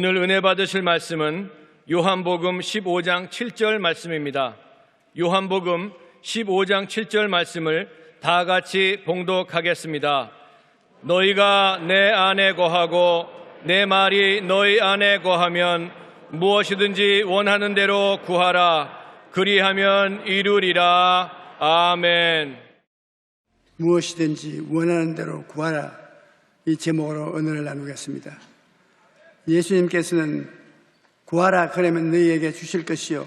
오늘 은혜 받으실 말씀은 요한복음 15장 7절 말씀입니다. 요한복음 15장 7절 말씀을 다 같이 봉독하겠습니다. 너희가 내 안에 거하고 내 말이 너희 안에 거하면 무엇이든지 원하는 대로 구하라. 그리하면 이루리라. 아멘. 무엇이든지 원하는 대로 구하라. 이 제목으로 언어를 나누겠습니다. 예수님께서는 구하라 그러면 너희에게 주실 것이요,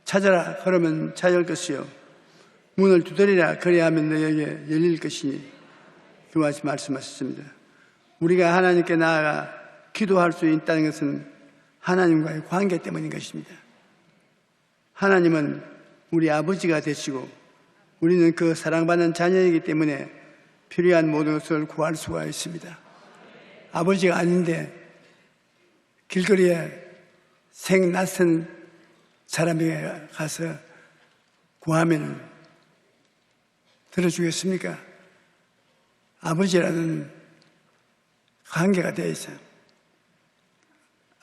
찾아라 그러면 찾을 것이요, 문을 두드리라 그래야하면 너희에게 열릴 것이니 그와 같이 말씀하셨습니다. 우리가 하나님께 나아가 기도할 수 있다는 것은 하나님과의 관계 때문인 것입니다. 하나님은 우리 아버지가 되시고 우리는 그 사랑받는 자녀이기 때문에 필요한 모든 것을 구할 수가 있습니다. 아버지가 아닌데 길거리에 생낯선 사람에게 가서 구하면 들어주겠습니까? 아버지라는 관계가 되어 있어요.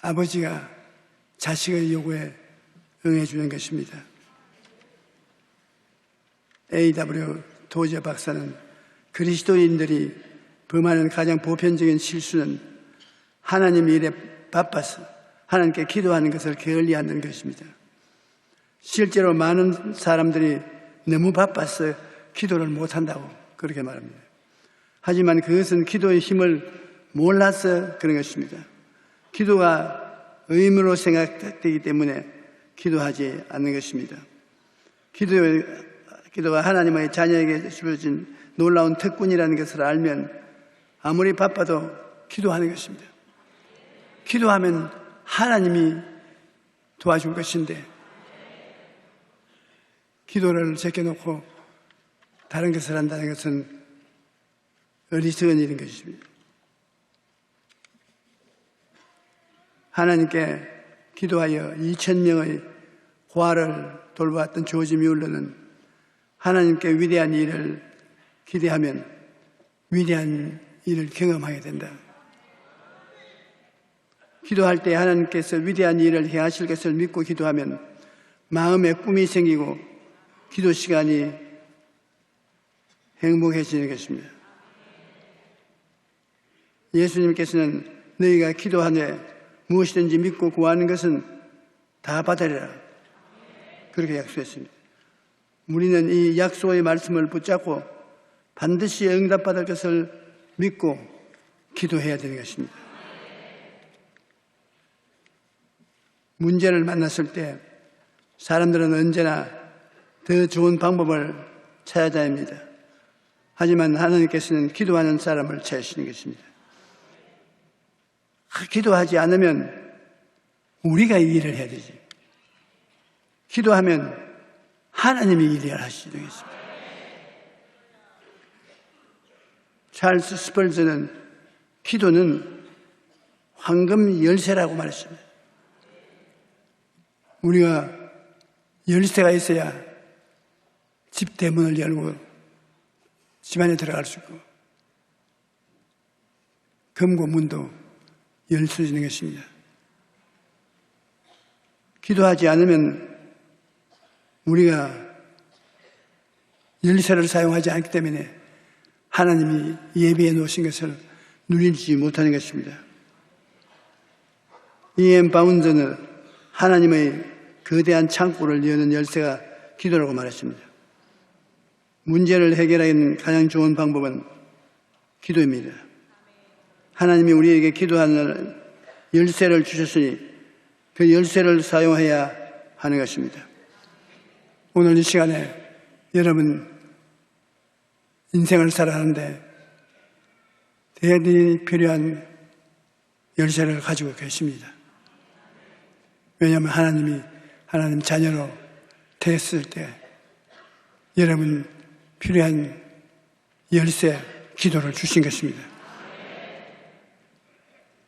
아버지가 자식의 요구에 응해주는 것입니다. A.W. 도저 박사는 그리스도인들이 범하는 가장 보편적인 실수는 하나님 일에 바빠서 하나님께 기도하는 것을 게을리하는 것입니다. 실제로 많은 사람들이 너무 바빠서 기도를 못한다고 그렇게 말합니다. 하지만 그것은 기도의 힘을 몰라서 그런 것입니다. 기도가 의무로 생각되기 때문에 기도하지 않는 것입니다. 기도가 하나님의 자녀에게 주어진 놀라운 특권이라는 것을 알면 아무리 바빠도 기도하는 것입니다. 기도하면 하나님이 도와줄 것인데 기도를 제껴놓고 다른 것을 한다는 것은 어리석은 일인 것입니다. 하나님께 기도하여 2,000명의 고아를 돌보았던 조지 뮬러는 하나님께 위대한 일을 기대하면 위대한 일을 경험하게 된다. 기도할 때 하나님께서 위대한 일을 행하실 것을 믿고 기도하면 마음에 꿈이 생기고 기도 시간이 행복해지는 것입니다. 예수님께서는 너희가 기도하되 무엇이든지 믿고 구하는 것은 다 받으리라 그렇게 약속했습니다. 우리는 이 약속의 말씀을 붙잡고 반드시 응답받을 것을 믿고 기도해야 되는 것입니다. 문제를 만났을 때 사람들은 언제나 더 좋은 방법을 찾아야 합니다. 하지만 하나님께서는 기도하는 사람을 찾으시는 것입니다. 기도하지 않으면 우리가 이 일을 해야 되지. 기도하면 하나님이 일을 하시는 것입니다. 찰스 스펄전은 기도는 황금 열쇠라고 말했습니다. 우리가 열쇠가 있어야 집 대문을 열고 집 안에 들어갈 수 있고 금고 문도 열 수 있는 것입니다. 기도하지 않으면 우리가 열쇠를 사용하지 않기 때문에 하나님이 예비해 놓으신 것을 누리지 못하는 것입니다. E.M. 바운드는 하나님의 거대한 창고를 여는 열쇠가 기도라고 말했습니다. 문제를 해결하기는 가장 좋은 방법은 기도입니다. 하나님이 우리에게 기도하는 열쇠를 주셨으니 그 열쇠를 사용해야 하는 것입니다. 오늘 이 시간에 여러분 인생을 살아가는데 대단히 필요한 열쇠를 가지고 계십니다. 왜냐하면 하나님이 하나님 자녀로 됐을 때 여러분 필요한 열쇠 기도를 주신 것입니다.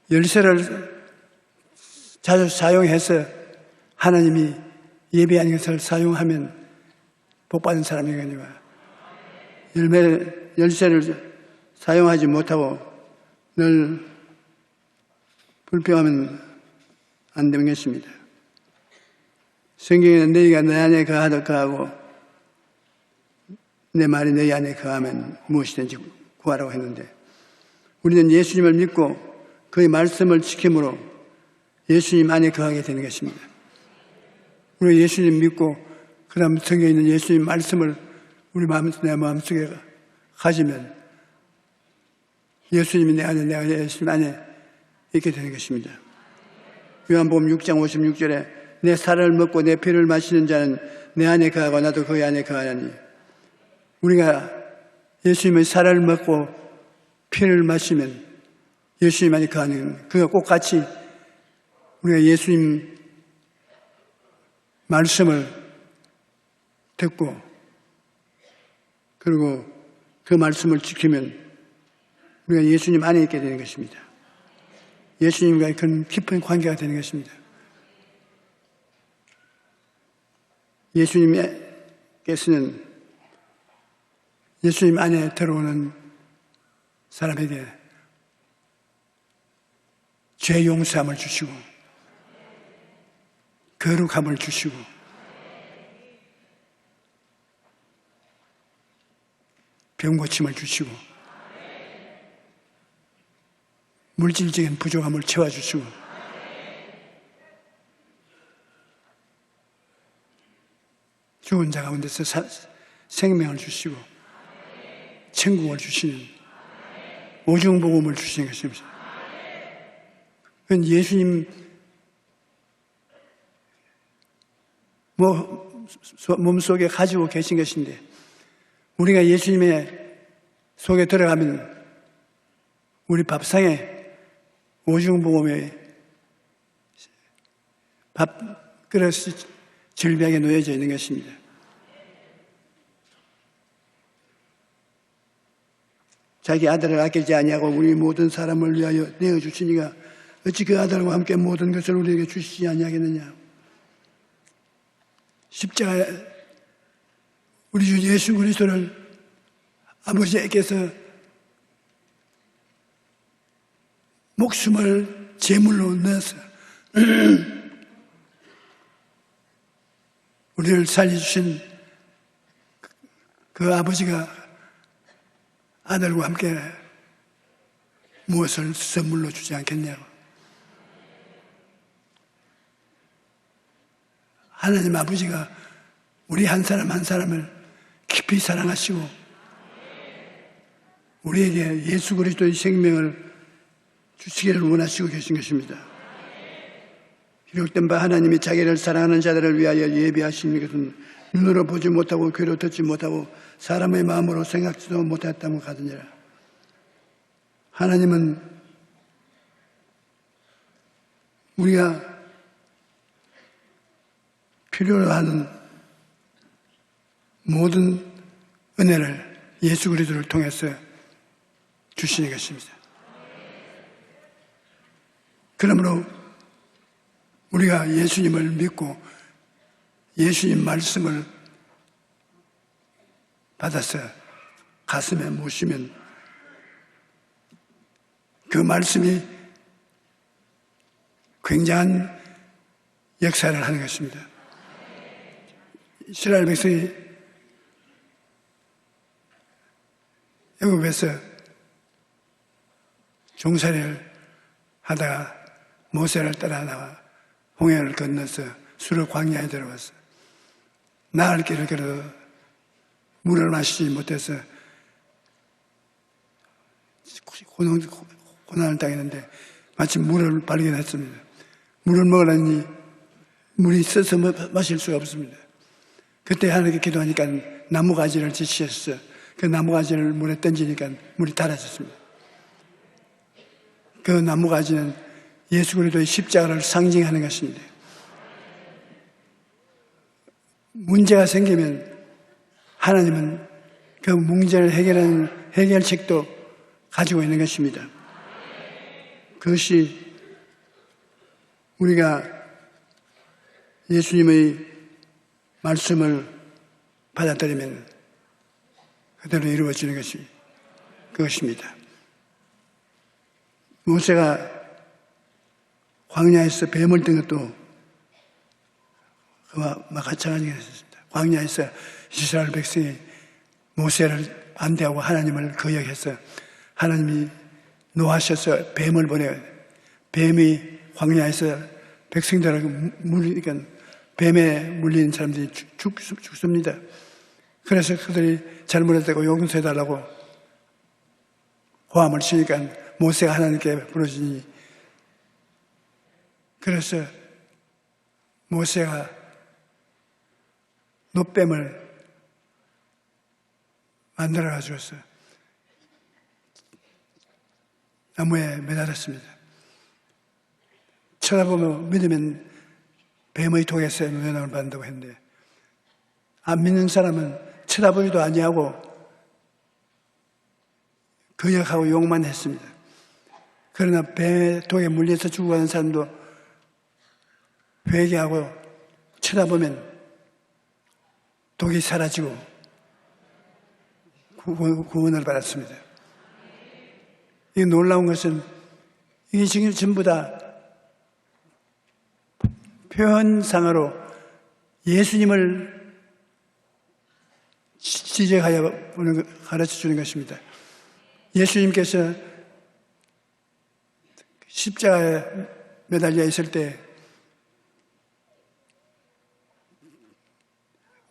열쇠를 자주 사용해서 하나님이 예비한 것을 사용하면 복받은 사람이거니와 열쇠를 사용하지 못하고 늘 불평하면 안 되는 것입니다. 성경에는 너희가 내 안에 거하도 거하고 내 말이 너희 안에 거하면 무엇이든지 구하라고 했는데, 우리는 예수님을 믿고 그의 말씀을 지킴으로 예수님 안에 거하게 되는 것입니다. 우리가 예수님 믿고 그 다음 성경에 있는 예수님 말씀을 우리 내 마음속에 가지면 예수님이 내 안에, 내가 예수님 안에 있게 되는 것입니다. 요한복음 6장 56절에 내 살을 먹고 내 피를 마시는 자는 내 안에 거하고 나도 그의 안에 거하나니, 우리가 예수님의 살을 먹고 피를 마시면 예수님 안에 거하는, 그가 꼭 같이 우리가 예수님 말씀을 듣고 그리고 그 말씀을 지키면 우리가 예수님 안에 있게 되는 것입니다. 예수님과의 그런 깊은 관계가 되는 것입니다. 예수님께서는 예수님 안에 들어오는 사람에게 죄 용서함을 주시고 거룩함을 주시고 병 고침을 주시고 물질적인 부족함을 채워주시고 죽은 자 가운데서 생명을 주시고 천국을 주시는 오중복음을 주시는 것입니다. 그건 예수님 몸속에 가지고 계신 것인데, 우리가 예수님의 속에 들어가면 우리 밥상에 오중복음의 밥그릇이 절벽에 놓여져 있는 것입니다. 자기 아들을 아끼지 아니하고 우리 모든 사람을 위하여 내어주시니가 어찌 그 아들과 함께 모든 것을 우리에게 주시지 아니하겠느냐. 십자가에 우리 주 예수 그리스도를 아버지께서 목숨을 제물로 넣어서 우리를 살려주신 그 아버지가 아들과 함께 무엇을 선물로 주지 않겠냐고. 하나님 아버지가 우리 한 사람 한 사람을 깊이 사랑하시고 우리에게 예수 그리스도의 생명을 주시기를 원하시고 계신 것입니다. 기록된 바 하나님이 자기를 사랑하는 자들을 위하여 예비하신 것은 눈으로 보지 못하고 귀로 듣지 못하고 사람의 마음으로 생각지도 못했다고 하더니라. 하나님은 우리가 필요로 하는 모든 은혜를 예수 그리스도를 통해서 주시는 것입니다. 그러므로 우리가 예수님을 믿고 예수님 말씀을 받아서 가슴에 모시면 그 말씀이 굉장한 역사를 하는 것입니다. 이스라엘 백성이 애굽에서 종살이를 하다가 모세를 따라 나와 홍해를 건너서 수르 광야에 들어와서 나을 길을 걸어 물을 마시지 못해서 고난을 당했는데 마침 물을 발견했습니다. 물을 먹으려니 물이 써서 마실 수가 없습니다. 그때 하나님께 기도하니까 나무가지를 지시했어. 그 나무가지를 물에 던지니까 물이 달아졌습니다. 그 나무가지는 예수 그리스도의 십자가를 상징하는 것입니다. 문제가 생기면 하나님은 그 문제를 해결하는 해결책도 가지고 있는 것입니다. 그것이 우리가 예수님의 말씀을 받아들이면 그대로 이루어지는 것이 그것입니다. 모세가 광야에서 뱀을 든 것도 그와 마찬가지가 있었습니다. 광야에서 이스라엘 백성이 모세를 반대하고 하나님을 거역해서 하나님이 노하셔서 뱀을 보내요. 뱀이 광야에서 백성들에게 물리니까 뱀에 물리는 사람들이 죽습니다. 그래서 그들이 잘못했다고 용서해달라고 고함을 치니까 모세가 하나님께 부르짖으니, 그래서 모세가 놋뱀을 만들어가지고 나무에 매달았습니다. 쳐다보면 믿으면 뱀의 독에서 면역을 받는다고 했는데, 안 믿는 사람은 쳐다보기도 아니하고 거역하고 욕만 했습니다. 그러나 뱀의 독에 물려서 죽어가는 사람도 회개하고 쳐다보면 독이 사라지고 구원을 받았습니다. 이 놀라운 것은 이게 지금 전부 다 표현상으로 예수님을 지적하여 가르쳐 주는 것입니다. 예수님께서 십자가에 매달려 있을 때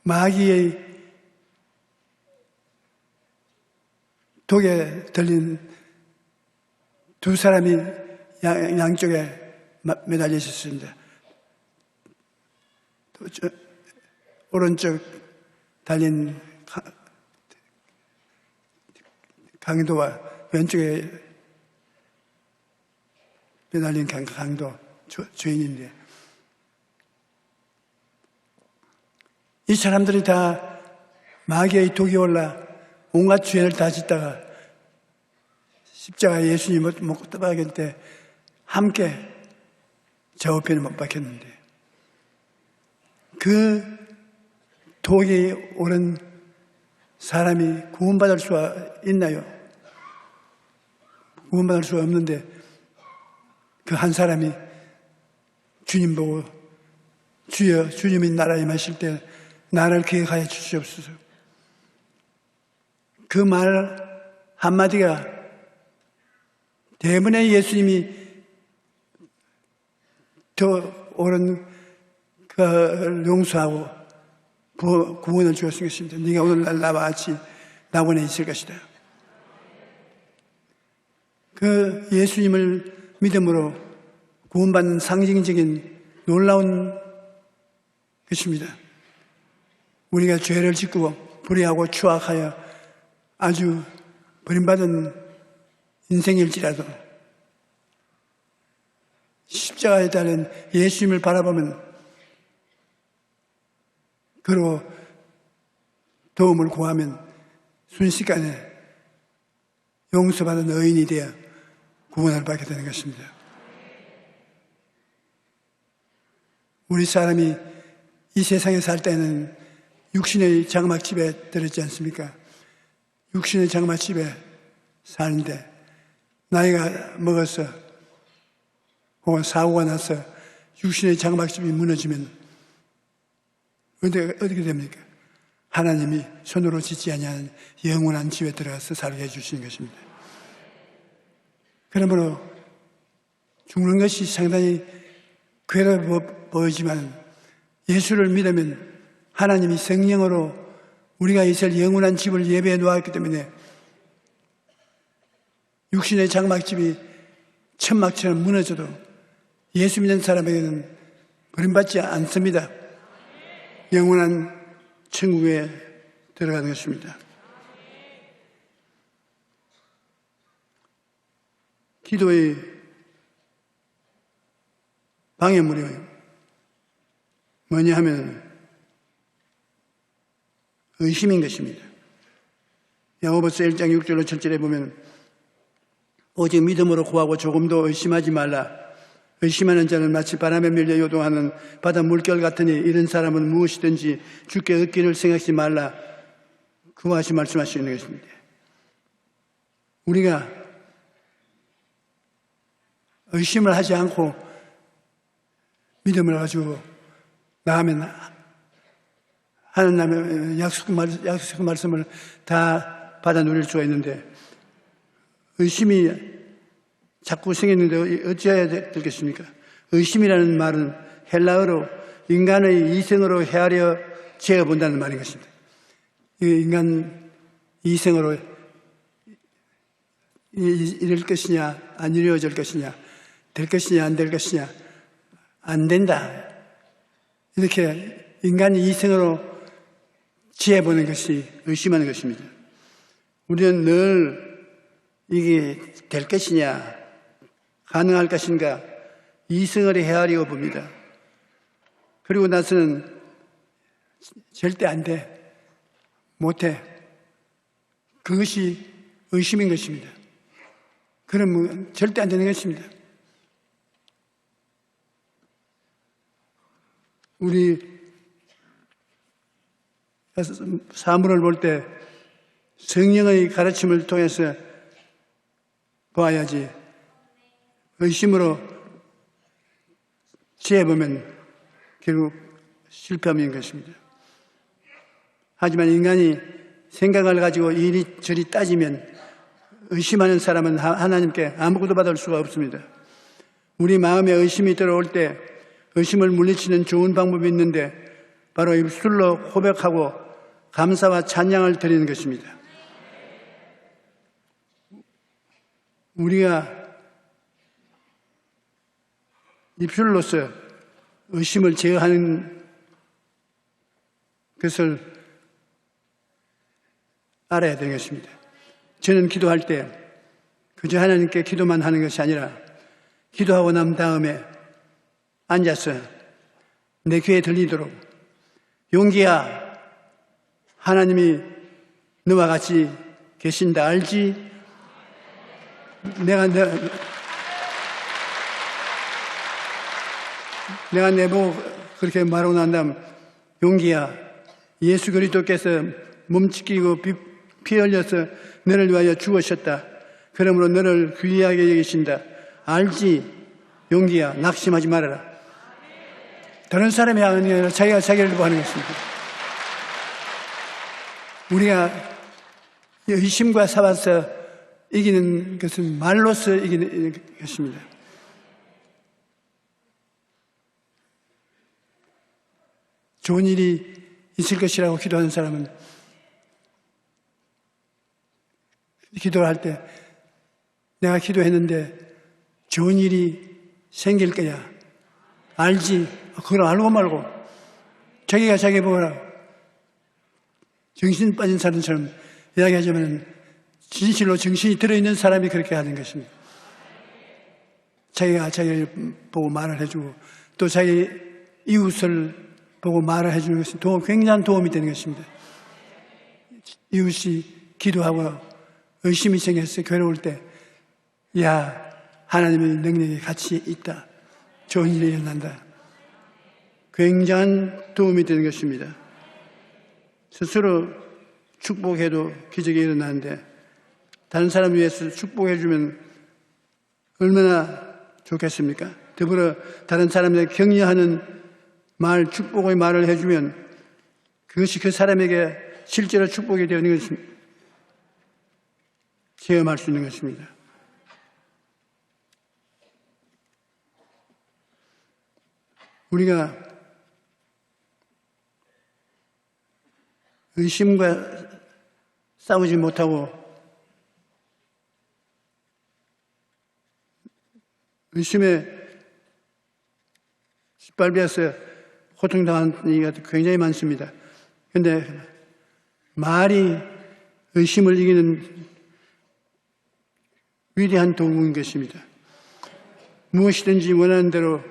마귀의 독에 들린 두 사람이 양쪽에 매달려 있었습니다. 오른쪽 달린 강도와 왼쪽에 매달린 강도, 죄인인데, 이 사람들이 다 마귀의 독이 올라 온갖 죄를 다 짓다가 십자가에 예수님 못 박을 때 함께 저우편에 못 박혔는데, 그 독이 오른 사람이 구원받을 수가 있나요? 구원받을 수가 없는데, 그 한 사람이 주님 보고 주여, 주님이 나라에 임하실 때 나를 기억하여 주시옵소서. 그 말 한마디가 때문에 예수님이 더 옳은 그를 용서하고 구원을 주었을 것입니다. 네가 오늘날 나와 같이 낙원에 있을 것이다. 그 예수님을 믿음으로 구원받는 상징적인 놀라운 것입니다. 우리가 죄를 짓고 불의하고 추악하여 아주 버림받은 인생일지라도 십자가에 달린 예수님을 바라보면 그로 도움을 구하면 순식간에 용서받은 의인이 되어 구원을 받게 되는 것입니다. 우리 사람이 이 세상에 살 때는 육신의 장막집에 들었지 않습니까? 육신의 장막집에 사는데 나이가 먹어서 혹은 사고가 나서 육신의 장막집이 무너지면 어떻게 됩니까? 하나님이 손으로 짓지 아니하는 영원한 집에 들어가서 살게 해주시는 것입니다. 그러므로 죽는 것이 상당히 괴로워 보이지만 예수를 믿으면 하나님이 성령으로 우리가 있을 영원한 집을 예배해 놓았기 때문에 육신의 장막집이 천막처럼 무너져도 예수 믿는 사람에게는 버림받지 않습니다. 영원한 천국에 들어가는 것입니다. 기도의 방해물이 뭐냐 하면 의심인 것입니다. 야고보서 1장 6절로 7절에 보면 오직 믿음으로 구하고 조금도 의심하지 말라. 의심하는 자는 마치 바람에 밀려 요동하는 바다 물결 같으니 이런 사람은 무엇이든지 주께 얻기를 생각하지 말라. 그와 같이 말씀하시는 것입니다. 우리가 의심을 하지 않고 믿음을 가지고 나가면 하나님의 약속 말씀을 다 받아 누릴 수가 있는데, 의심이 자꾸 생겼는데 어찌해야 될 것입니까? 의심이라는 말은 헬라어로 인간의 이성으로 헤아려 재어본다는 말인 것입니다. 인간 이성으로 이럴 것이냐, 안 이루어질 것이냐, 될 것이냐, 안 될 것이냐, 안 된다. 이렇게 인간이 이성으로 지혜보는 것이 의심하는 것입니다. 우리는 늘 이게 될 것이냐, 가능할 것인가, 이성을 헤아리고 봅니다. 그리고 나서는 절대 안 돼, 못해. 그것이 의심인 것입니다. 그러면 절대 안 되는 것입니다. 우리 사물을 볼 때 성령의 가르침을 통해서 봐야지, 의심으로 지혜보면 결국 실패함인 것입니다. 하지만 인간이 생각을 가지고 이리저리 따지면 의심하는 사람은 하나님께 아무것도 받을 수가 없습니다. 우리 마음에 의심이 들어올 때 의심을 물리치는 좋은 방법이 있는데, 바로 입술로 고백하고 감사와 찬양을 드리는 것입니다. 우리가 입술로서 의심을 제어하는 것을 알아야 되는 것입니다. 저는 기도할 때 그저 하나님께 기도만 하는 것이 아니라, 기도하고 난 다음에 앉아서 내 귀에 들리도록, 용기야, 하나님이 너와 같이 계신다 알지? 내가 내보고 그렇게 말하고 난 다음, 용기야, 예수 그리스도께서 몸찢기고 피 흘려서 너를 위하여 죽으셨다. 그러므로 너를 귀하게 여기신다. 알지? 용기야, 낙심하지 말아라. 다른 사람이 하는 게 아니라 자기가 자기를 보는 것입니다. 우리가 의심과 싸워서 이기는 것은 말로서 이기는 것입니다. 좋은 일이 있을 것이라고 기도하는 사람은 기도를 할 때, 내가 기도했는데 좋은 일이 생길 거야 알지? 그걸 알고 말고 자기가 자기 보라, 정신 빠진 사람처럼 이야기하자면 진실로 정신이 들어있는 사람이 그렇게 하는 것입니다. 자기가 자기를 보고 말을 해주고 또 자기 이웃을 보고 말을 해주는 것이 굉장한 도움이 되는 것입니다. 이웃이 기도하고 의심이 생겨서 괴로울 때, 야, 하나님의 능력이 같이 있다, 좋은 일이 일어난다, 굉장한 도움이 되는 것입니다. 스스로 축복해도 기적이 일어나는데, 다른 사람 위해서 축복해주면 얼마나 좋겠습니까? 더불어 다른 사람에게 격려하는 말, 축복의 말을 해주면 그것이 그 사람에게 실제로 축복이 되는 것입니다. 체험할 수 있는 것입니다. 우리가 의심과 싸우지 못하고 의심에 짓밟혀서 고통당하는 얘기가 굉장히 많습니다. 그런데 말이 의심을 이기는 위대한 도구인 것입니다. 무엇이든지 원하는 대로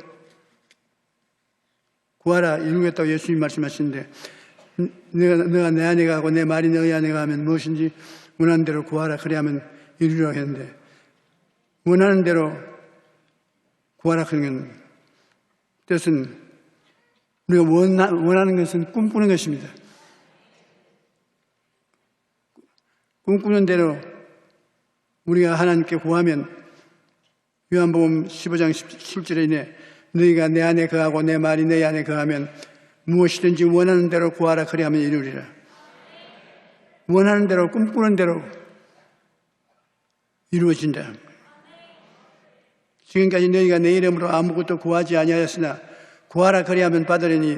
구하라 이루겠다고 예수님이 말씀하시는데, 너가 내 안에 가고 내 말이 너희 안에 가면 무엇인지 원하는 대로 구하라 그래야만 이루려고 했는데, 원하는 대로 구하라 그러는 뜻은 우리가 원하는 것은 꿈꾸는 것입니다. 꿈꾸는 대로 우리가 하나님께 구하면, 요한복음 15장 17절에 너희가 내 안에 거하고 내 말이 내 안에 거하면 무엇이든지 원하는 대로 구하라 그리하면 이루리라. 원하는 대로 꿈꾸는 대로 이루어진다. 지금까지 너희가 내 이름으로 아무것도 구하지 아니하였으나 구하라 그리하면 받으려니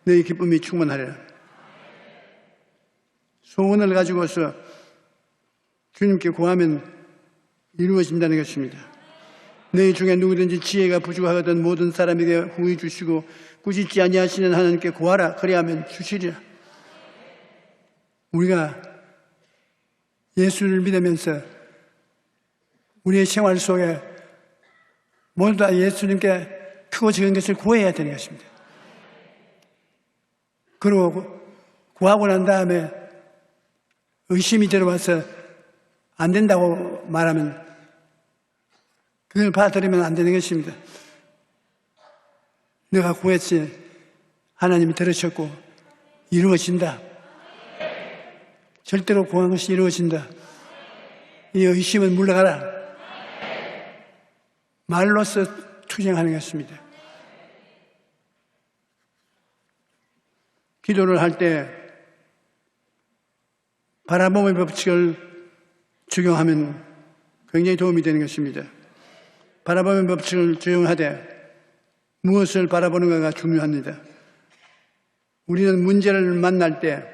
너희 기쁨이 충만하리라. 소원을 가지고서 주님께 구하면 이루어진다는 것입니다. 너희 중에 누구든지 지혜가 부족하거든 모든 사람에게 후히 주시고 꾸짖지 아니하시는 하나님께 구하라 그리하면 주시리라. 우리가 예수를 믿으면서 우리의 생활 속에 모두 다 예수님께 크고 작은 것을 구해야 되는 것입니다. 그리고 구하고 난 다음에 의심이 들어와서 안 된다고 말하면 그걸 받아들이면 안 되는 것입니다. 내가 구했지 하나님이 들으셨고 이루어진다. 절대로 구한 것이 이루어진다. 이 의심은 물러가라. 말로써 투쟁하는 것입니다. 기도를 할 때 바라봄의 법칙을 적용하면 굉장히 도움이 되는 것입니다. 바라봄의 법칙을 적용하되 무엇을 바라보는가가 중요합니다. 우리는 문제를 만날 때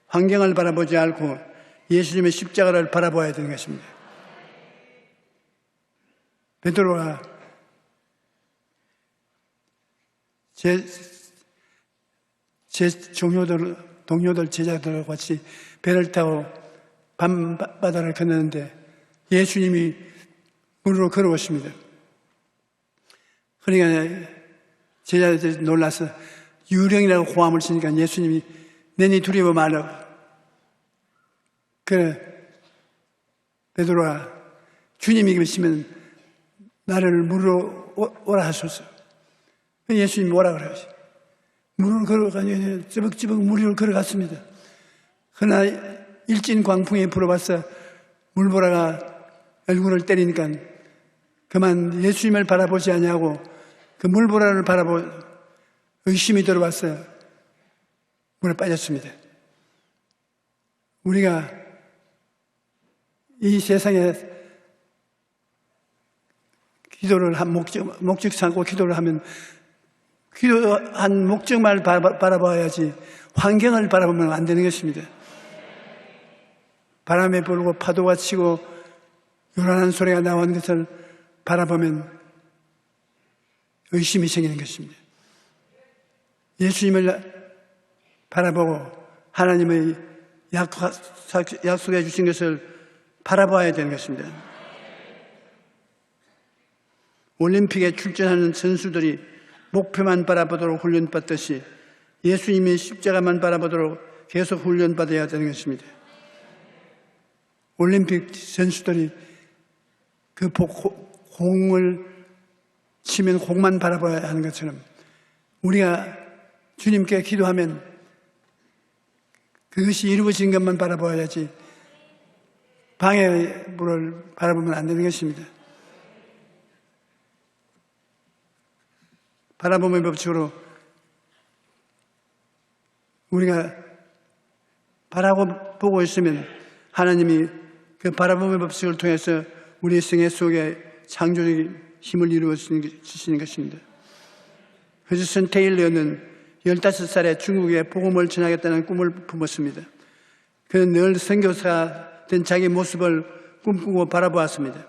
환경을 바라보지 않고 예수님의 십자가를 바라봐야 되는 것입니다. 베드로가 제 동료들, 제자들과 같이 배를 타고 밤바다를 건너는데 예수님이 물으로 걸어오십니다. 그러니까 제자들이 놀라서 유령이라고 호함을 치니까 예수님이 너희 두려워 말라. 그래, 베드로가 주님이 계시면 나를 물으로 오라 하소서. 예수님이 오라 그러지. 물을 걸어가니 찌벅찌벅 물을 걸어갔습니다. 그러나 일진 광풍에 불어봐서 물보라가 얼굴을 때리니까 그만 예수님을 바라보지 아니하고 그 물보라를 바라보 의심이 들어와서 물에 빠졌습니다. 우리가 이 세상에 기도를 한 목적 삼고 기도를 하면 기도한 목적만 바라봐야지 환경을 바라보면 안 되는 것입니다. 바람에 불고 파도가 치고 요란한 소리가 나오는 것을 바라보면 의심이 생기는 것입니다. 예수님을 바라보고 하나님의 약속해 주신 것을 바라봐야 되는 것입니다. 올림픽에 출전하는 선수들이 목표만 바라보도록 훈련받듯이 예수님의 십자가만 바라보도록 계속 훈련받아야 되는 것입니다. 올림픽 선수들이 그 공을 치면 공만 바라봐야 하는 것처럼 우리가 주님께 기도하면 그것이 이루어진 것만 바라봐야지 방해의 물을 바라보면 안 되는 것입니다. 바라봄의 법칙으로 우리가 바라보고 있으면 하나님이 그 바라봄의 법칙을 통해서 우리 생애 속에 창조적인 힘을 이루어 주시는 것입니다. 허즈슨 테일러는 15살에 중국에 복음을 전하겠다는 꿈을 품었습니다. 그는 늘 선교사가 된 자기 모습을 꿈꾸고 바라보았습니다.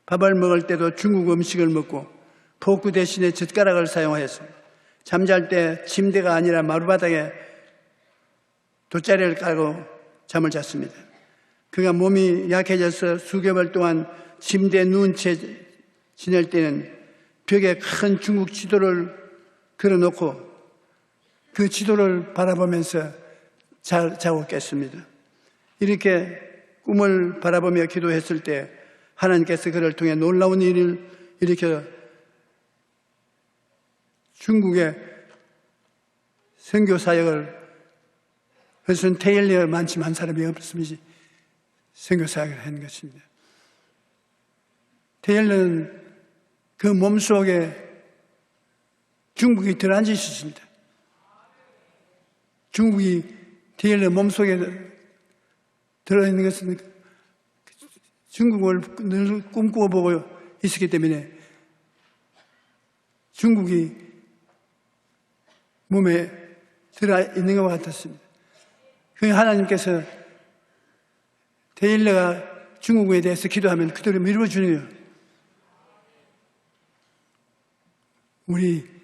밥을 먹을 때도 중국 음식을 먹고 포크 대신에 젓가락을 사용하였습니다. 잠잘 때 침대가 아니라 마루바닥에 돗자리를 깔고 잠을 잤습니다. 그가 몸이 약해져서 수개월 동안 침대에 누운 채 지낼 때는 벽에 큰 중국 지도를 걸어놓고 그 지도를 바라보면서 자고 깼습니다. 이렇게 꿈을 바라보며 기도했을 때 하나님께서 그를 통해 놀라운 일을 일으켜 중국의 선교 사역을 그것은 테일러만큼 한 사람이 없으면서 선교 사역을 하는 것입니다. 테일러는 그 몸속에 중국이 들어앉아 있었습니다. 중국이 테일러 몸속에 들어있는 것은 중국을 늘 꿈꿔보고 있었기 때문에 중국이 몸에 들어있는 것 같았습니다. 그 하나님께서 테일러가 중국에 대해서 기도하면 그대로 이루어주는 거예요. 우리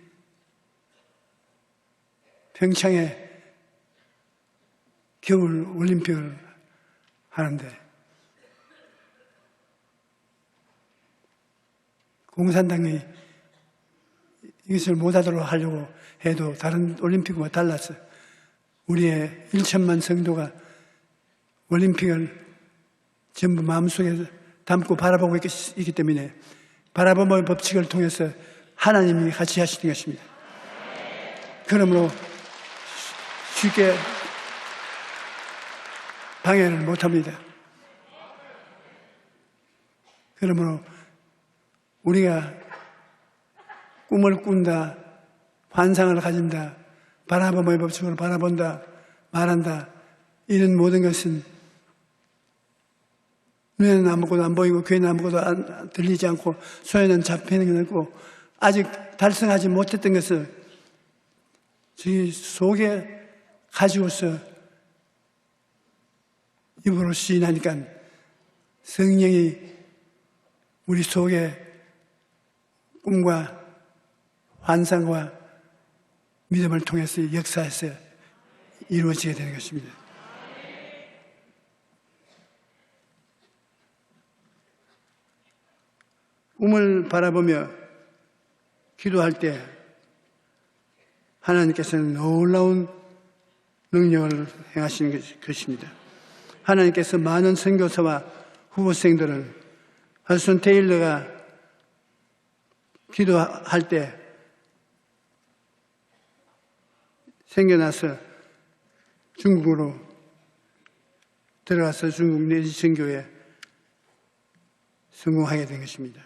평창에 겨울 올림픽을 하는데 공산당이 이것을 못하도록 하려고 해도 다른 올림픽과 달라서 우리의 1천만 성도가 올림픽을 전부 마음속에 담고 바라보고 있기 때문에 바라봄의 법칙을 통해서 하나님이 같이 하시는 것입니다. 그러므로 쉽게 방해를 못합니다. 그러므로 우리가 꿈을 꾼다, 환상을 가진다, 바라봄의 법칙으로 바라본다, 말한다, 이런 모든 것은 눈에는 아무것도 안 보이고 귀에는 아무것도 들리지 않고 손에는 잡히는 게 없고 아직 달성하지 못했던 것을 저희 속에 가지고서 입으로 시인하니까 성령이 우리 속에 꿈과 환상과 믿음을 통해서 역사해서 이루어지게 되는 것입니다. 꿈을 바라보며 기도할 때 하나님께서는 놀라운 능력을 행하시는 것입니다. 하나님께서 많은 선교사와 후보생들을 하드슨 테일러가 기도할 때 생겨나서 중국으로 들어가서 중국 내지 선교에 성공하게 된 것입니다.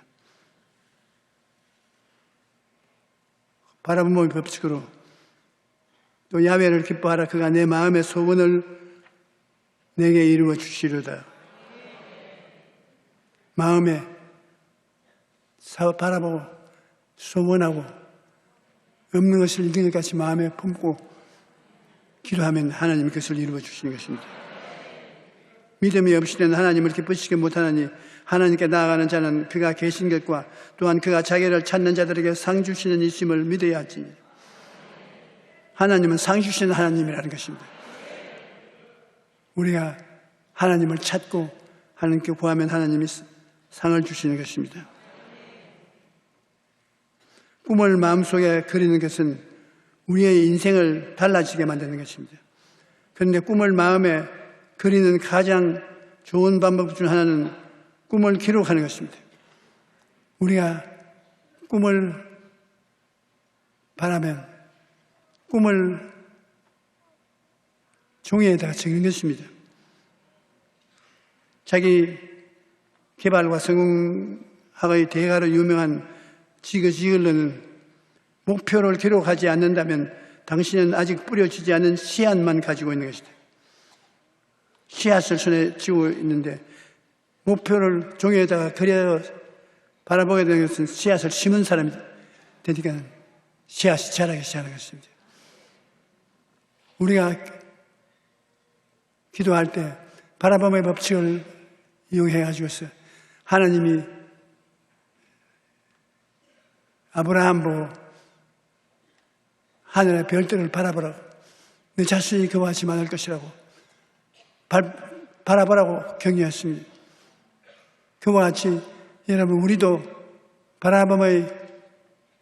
바라봄의 법칙으로 또 야훼를 기뻐하라. 그가 내 마음의 소원을 내게 이루어 주시려다. 마음에 바라보고 소원하고 없는 것을 있는 것 같이 마음에 품고 기도하면 하나님이 그것을 이루어 주시는 것입니다. 믿음이 없이 는 하나님을 기쁘시게 못하나니 하나님께 나아가는 자는 그가 계신 것과 또한 그가 자기를 찾는 자들에게 상 주시는 이심을 믿어야 하지. 하나님은 상 주시는 하나님이라는 것입니다. 우리가 하나님을 찾고 하나님께 구하면 하나님이 상을 주시는 것입니다. 꿈을 마음속에 그리는 것은 우리의 인생을 달라지게 만드는 것입니다. 그런데 꿈을 마음에 그리는 가장 좋은 방법 중 하나는 꿈을 기록하는 것입니다. 우리가 꿈을 바라면 꿈을 종이에다가 적는 것입니다. 자기 개발과 성공학의 대가로 유명한 지그지글러는 목표를 기록하지 않는다면 당신은 아직 뿌려지지 않은 씨앗만 가지고 있는 것이다. 씨앗을 손에 쥐고 있는데 목표를 종이에다가 그려 바라보게 되는 것은 씨앗을 심은 사람이 되니까 씨앗이 자라기 시작하는 것입니다. 우리가 기도할 때 바라봄의 법칙을 이용해 가지고서 하나님이 아브라함 보고 하늘의 별들을 바라보라고, 내 자신이 그와 같이 많을 것이라고 바라보라고 격려했습니다. 그와 같이 여러분 우리도 바라봄의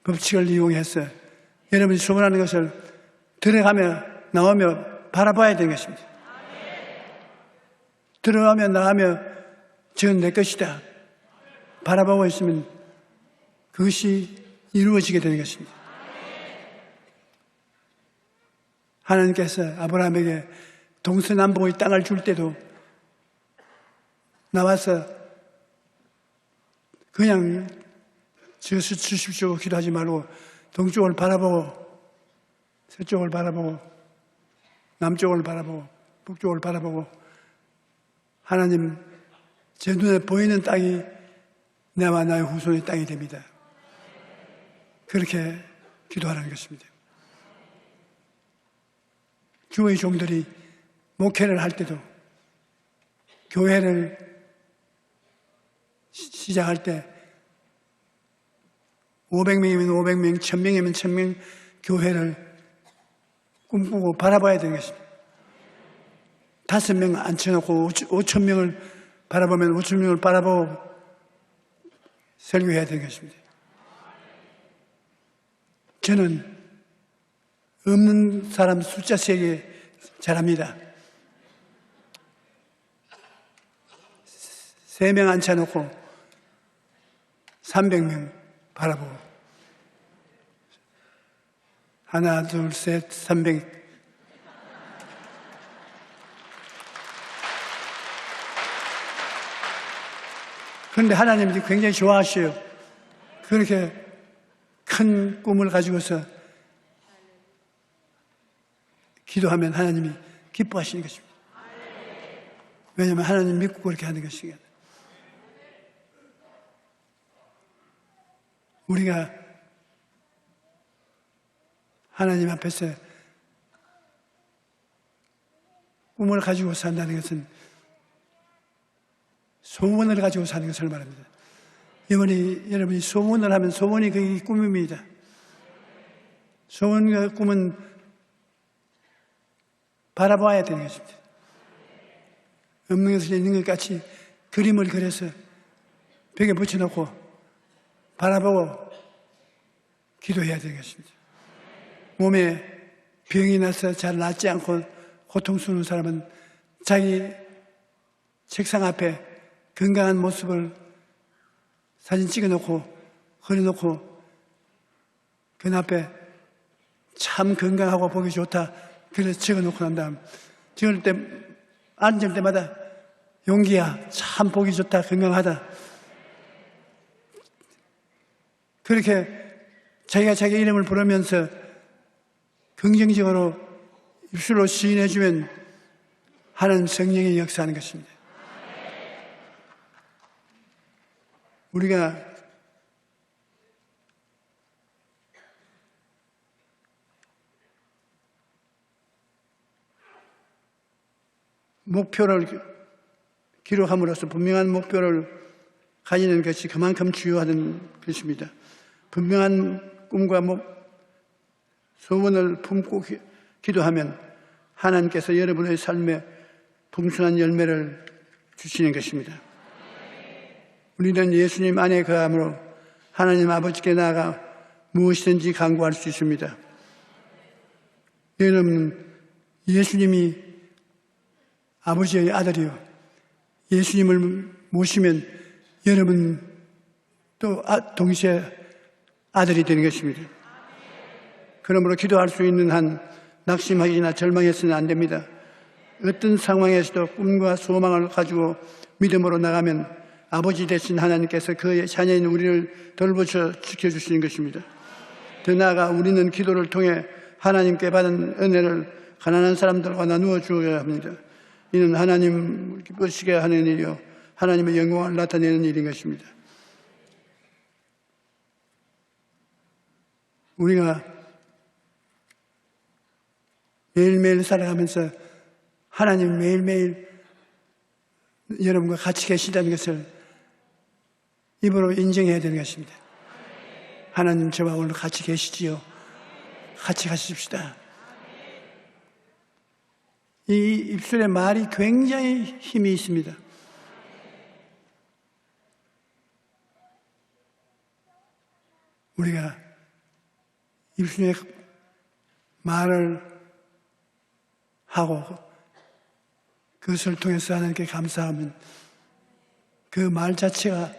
법칙을 이용해서 여러분이 소원하는 것을 들어가며 나오며 바라봐야 되는 것입니다. 들어가며 나가며 저건 내 것이다 바라보고 있으면 그것이 이루어지게 되는 것입니다. 하나님께서 아브라함에게 동서남북의 땅을 줄 때도 나와서 그냥 저것을 주십시오 기도하지 말고 동쪽을 바라보고 서쪽을 바라보고 남쪽을 바라보고 북쪽을 바라보고 하나님 제 눈에 보이는 땅이 나와 나의 후손의 땅이 됩니다. 그렇게 기도하라는 것입니다. 주의 종들이 목회를 할 때도 교회를 시작할 때 500명이면 500명, 1000명이면 1000명 교회를 꿈꾸고 바라봐야 되는 것입니다. 5명 앉혀놓고 5,000명을 바라보면 5,000명을 바라보고 설교해야 되는 것입니다. 저는 없는 사람 숫자 세기 잘합니다. 3명 앉혀놓고 300명 바라보고 하나, 둘, 셋, 300. 그런데 하나님이 굉장히 좋아하셔요. 그렇게 큰 꿈을 가지고서 기도하면 하나님이 기뻐하시는 것입니다. 왜냐하면 하나님 믿고 그렇게 하는 것이니까. 우리가 하나님 앞에서 꿈을 가지고 산다는 것은 소원을 가지고 사는 것을 말합니다. 여러분이 소원을 하면 소원이 그게 꿈입니다. 소원과 꿈은 바라봐야 되는 것입니다. 없는 것을 있는 것 같이 그림을 그려서 벽에 붙여놓고 바라보고 기도해야 되는 것입니다. 몸에 병이 나서 잘 낫지 않고 고통스러운 사람은 자기 책상 앞에 건강한 모습을 사진 찍어놓고 그려놓고 그 앞에 참 건강하고 보기 좋다 그래서 적어놓고 난 다음 찍을 때 앉을 때마다 용기야 참 보기 좋다 건강하다 그렇게 자기가 자기 이름을 부르면서 긍정적으로 입술로 시인해주면 하나님 성령이 역사하는 것입니다. 우리가 목표를 기록함으로써 분명한 목표를 가지는 것이 그만큼 중요하다는 것입니다. 분명한 꿈과 소원을 품고 기도하면 하나님께서 여러분의 삶에 풍성한 열매를 주시는 것입니다. 우리는 예수님 안에 거함으로 하나님 아버지께 나아가 무엇이든지 간구할 수 있습니다. 여러분, 예수님이 아버지의 아들이요. 예수님을 모시면 여러분 또 동시에 아들이 되는 것입니다. 그러므로 기도할 수 있는 한 낙심하기나 절망해서는 안 됩니다. 어떤 상황에서도 꿈과 소망을 가지고 믿음으로 나가면 아버지 되신 하나님께서 그의 자녀인 우리를 돌보셔 지켜주시는 것입니다. 더 나아가 우리는 기도를 통해 하나님께 받은 은혜를 가난한 사람들과 나누어 주어야 합니다. 이는 하나님을 기쁘시게 하는 일이요 하나님의 영광을 나타내는 일인 것입니다. 우리가 매일매일 살아가면서 하나님 매일매일 여러분과 같이 계시다는 것을 입으로 인정해야 되는 것입니다. 하나님 저와 오늘 같이 계시지요. 같이 가십시다. 이 입술의 말이 굉장히 힘이 있습니다. 우리가 입술의 말을 하고 그것을 통해서 하나님께 감사하면 그 말 자체가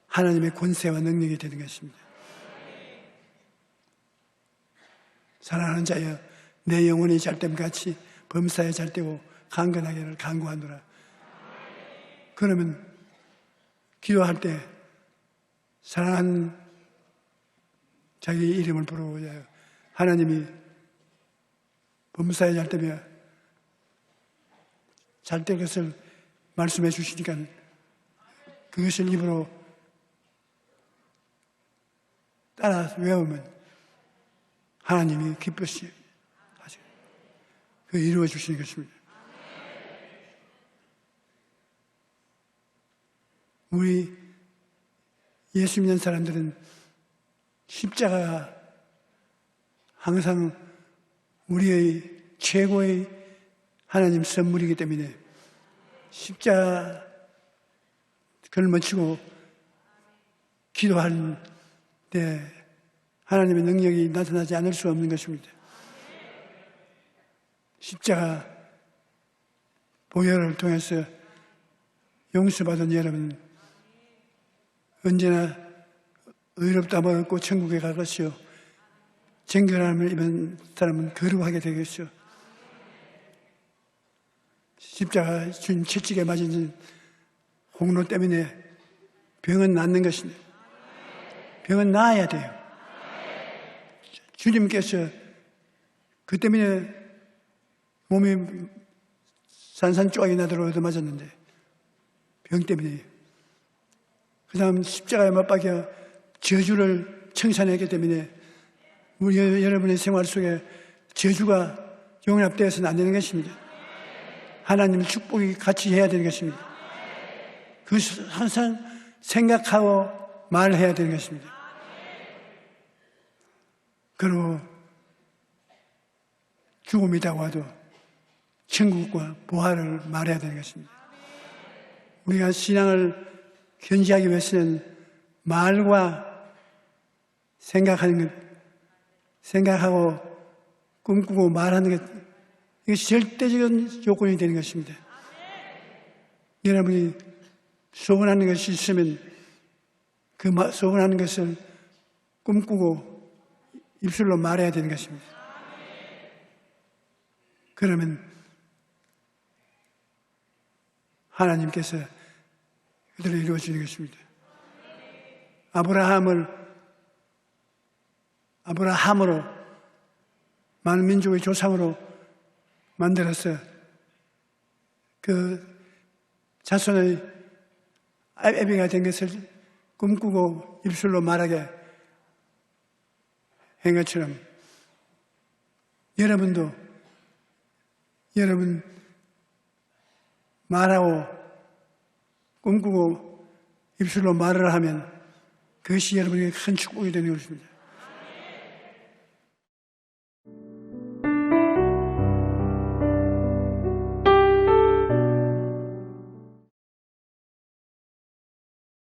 하나님의 권세와 능력이 되는 것입니다. 사랑하는 자여 내 영혼이 잘됨같이 범사에 잘되고 강건하기를 간구하노라. 그러면 기도할 때 사랑하는 자기 이름을 부르고자 해요. 하나님이 법무사에 잘 때 것을 말씀해 주시니까 그것을 입으로 따라 외우면 하나님이 기쁘시 하죠. 그 이루어 주시는 것입니다. 우리 예수 믿는 사람들은 십자가가 항상 우리의 최고의 하나님 선물이기 때문에 십자가를 멈추고 기도할 때 하나님의 능력이 나타나지 않을 수 없는 것입니다. 십자가 보혈을 통해서 용서받은 여러분 언제나 의롭다함을 얻고 천국에 갈 것이요 정결함을 입은 사람은 거룩하게 되겠죠. 십자가 주님 채찍에 맞은 홍로 때문에 병은 낫는 것입니다. 병은 나아야 돼요. 주님께서 그 때문에 몸이 산산조각이 나도록 얻어맞았는데 병 때문에 그 다음 십자가에 못 박혀 저주를 청산했기 때문에 우리 여러분의 생활 속에 저주가 용납되어서는 안 되는 것입니다. 하나님의 축복이 같이 해야 되는 것입니다. 그것을 항상 생각하고 말해야 되는 것입니다. 그리고 죽음이라고 하도 천국과 부활을 말해야 되는 것입니다. 우리가 신앙을 견지하기 위해서는 말과 생각하는 것, 생각하고 꿈꾸고 말하는 것, 이것이 절대적인 요건이 되는 것입니다. 여러분이 소원하는 것이 있으면 그 소원하는 것을 꿈꾸고 입술로 말해야 되는 것입니다. 그러면 하나님께서 그들을 이루어주는 것입니다. 아브라함으로 많은 민족의 조상으로 만들어서 그 자손의 애비가 된 것을 꿈꾸고 입술로 말하게 한 것처럼 여러분 말하고 꿈꾸고 입술로 말을 하면 그것이 여러분에게 큰 축복이 되는 것입니다.